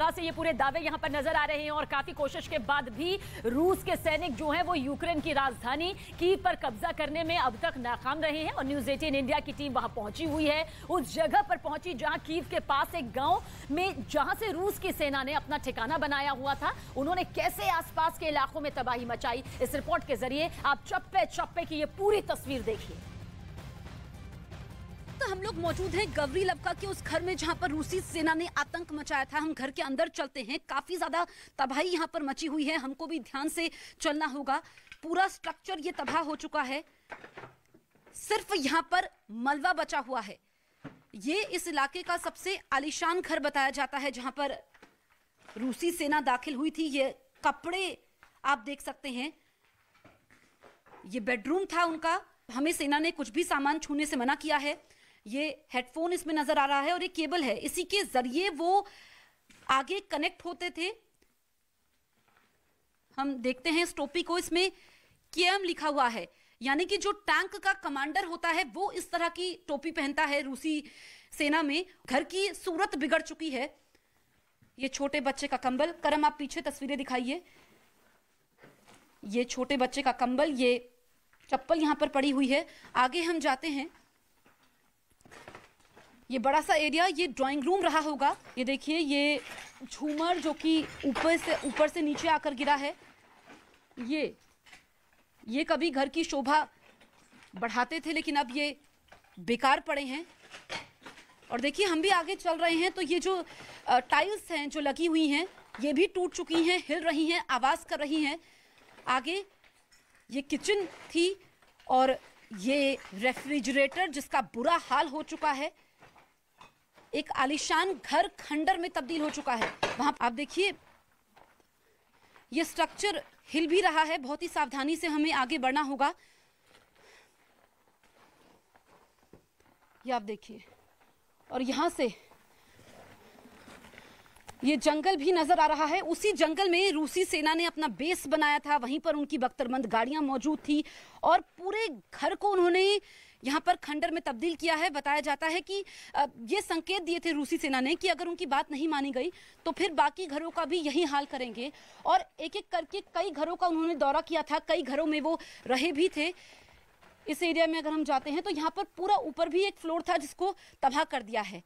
तरह से ये पूरे दावे यहाँ पर नजर आ रहे हैं और काफी कोशिश के बाद भी रूस के सैनिक जो हैं वो यूक्रेन की राजधानी कीव पर कब्जा करने में अब तक नाकाम रहे हैं। और न्यूज़ 18 इंडिया की टीम वहां पहुंची हुई है, उस जगह पर पहुंची जहां कीव के पास एक गांव में जहां से रूस की सेना ने अपना ठिकाना बनाया हुआ था, उन्होंने कैसे आसपास के इलाकों में तबाही मचाई, इस रिपोर्ट के जरिए आप चप्पे चप्पे की ये पूरी तस्वीर देखिए। तो हम लोग मौजूद हैं गवरीलवका के उस घर में जहां पर रूसी सेना ने आतंक मचाया था। हम घर के अंदर चलते हैं, काफी ज्यादा तबाही यहां पर मची हुई है, हमको भी ध्यान से चलना होगा। पूरा स्ट्रक्चर ये तबाह हो चुका है, सिर्फ यहां पर मलबा बचा हुआ है। ये इस इलाके का सबसे आलीशान घर बताया जाता है जहां पर रूसी सेना दाखिल हुई थी। ये कपड़े आप देख सकते हैं, ये बेडरूम था उनका। हमें सेना ने कुछ भी सामान छूने से मना किया है। ये हेडफोन इसमें नजर आ रहा है और ये केबल है, इसी के जरिए वो आगे कनेक्ट होते थे। हम देखते हैं इस टोपी को, इसमें केएम लिखा हुआ है, यानी कि जो टैंक का कमांडर होता है वो इस तरह की टोपी पहनता है रूसी सेना में। घर की सूरत बिगड़ चुकी है। ये छोटे बच्चे का कंबल, करम आप पीछे तस्वीरें दिखाइए। ये छोटे बच्चे का कंबल, ये चप्पल यहां पर पड़ी हुई है। आगे हम जाते हैं, ये बड़ा सा एरिया, ये ड्राइंग रूम रहा होगा। ये देखिए, ये झूमर जो कि ऊपर से नीचे आकर गिरा है, ये कभी घर की शोभा बढ़ाते थे लेकिन अब ये बेकार पड़े हैं। और देखिए हम भी आगे चल रहे हैं तो ये जो टाइल्स हैं जो लगी हुई हैं ये भी टूट चुकी हैं, हिल रही हैं, आवाज कर रही हैं। आगे ये किचन थी और ये रेफ्रिजरेटर जिसका बुरा हाल हो चुका है। एक आलीशान घर खंडर में तब्दील हो चुका है। वहां आप देखिए ये स्ट्रक्चर हिल भी रहा है, बहुत ही सावधानी से हमें आगे बढ़ना होगा। ये आप देखिए, और यहां से ये जंगल भी नजर आ रहा है। उसी जंगल में रूसी सेना ने अपना बेस बनाया था, वहीं पर उनकी बख्तरबंद गाड़ियां मौजूद थी और पूरे घर को उन्होंने यहां पर खंडर में तब्दील किया है। बताया जाता है कि ये संकेत दिए थे रूसी सेना ने कि अगर उनकी बात नहीं मानी गई तो फिर बाकी घरों का भी यही हाल करेंगे। और एक एक करके कई घरों का उन्होंने दौरा किया था, कई घरों में वो रहे भी थे। इस एरिया में अगर हम जाते हैं तो यहाँ पर पूरा ऊपर भी एक फ्लोर था जिसको तबाह कर दिया है।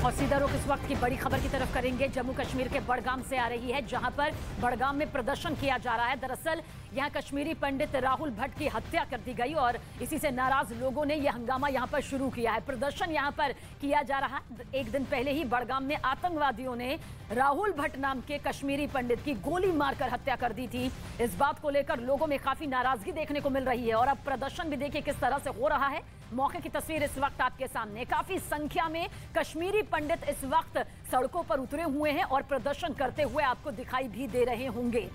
और सीधा रुख इस वक्त की बड़ी खबर की तरफ करेंगे। जम्मू कश्मीर के बड़गाम से आ रही है, जहां पर बड़गाम में प्रदर्शन किया जा रहा है। दरअसल यहां कश्मीरी पंडित राहुल भट्ट की हत्या कर दी गई और इसी से नाराज लोगों ने यह हंगामा यहां पर शुरू किया है। प्रदर्शन यहां पर किया जा रहा है। एक दिन पहले ही बड़गाम में आतंकवादियों ने राहुल भट्ट नाम के कश्मीरी पंडित की गोली मारकर हत्या कर दी थी। इस बात को लेकर लोगों में काफी नाराजगी देखने को मिल रही है और अब प्रदर्शन भी देखिए किस तरह से हो रहा है। मौके की तस्वीर इस वक्त आपके सामने। काफी संख्या में कश्मीरी पंडित इस वक्त सड़कों पर उतरे हुए हैं और प्रदर्शन करते हुए आपको दिखाई भी दे रहे होंगे।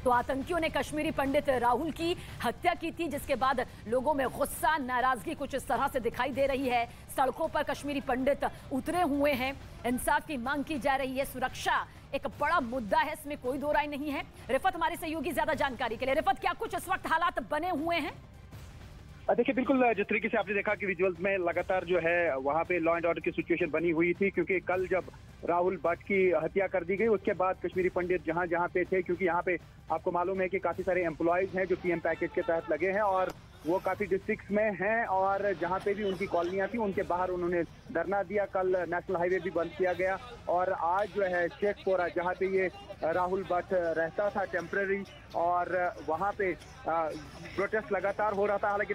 तो आतंकियों ने कश्मीरी पंडित राहुल की हत्या की थी, जिसके बाद लोगों में गुस्सा, नाराजगी कुछ इस तरह से दिखाई दे रही है। सड़कों पर कश्मीरी पंडित उतरे हुए हैं, इंसाफ की मांग की जा रही है। सुरक्षा एक बड़ा मुद्दा है, इसमें कोई दो राय नहीं है। रिफत हमारे सहयोगी ज्यादा जानकारी के लिए। रिफत, क्या कुछ इस वक्त हालात बने हुए हैं? देखिए, बिल्कुल जिस तरीके से आपने देखा कि विजुअल्स में लगातार जो है वहां पे लॉ एंड ऑर्डर की सिचुएशन बनी हुई थी, क्योंकि कल जब राहुल भट्ट की हत्या कर दी गई उसके बाद कश्मीरी पंडित जहां जहां पे थे, क्योंकि यहाँ पे आपको मालूम है कि काफी सारे एम्प्लॉयज हैं जो पीएम पैकेज के तहत लगे हैं और वो काफी डिस्ट्रिक्ट्स में हैं और जहाँ पे भी उनकी कॉलोनियां थी उनके बाहर उन्होंने धरना दिया। कल नेशनल हाईवे भी बंद किया गया और आज जो है शेखपुरा जहाँ पे ये राहुल भट्ट रहता था टेम्पररी, और वहाँ पे प्रोटेस्ट लगातार हो रहा था। हालांकि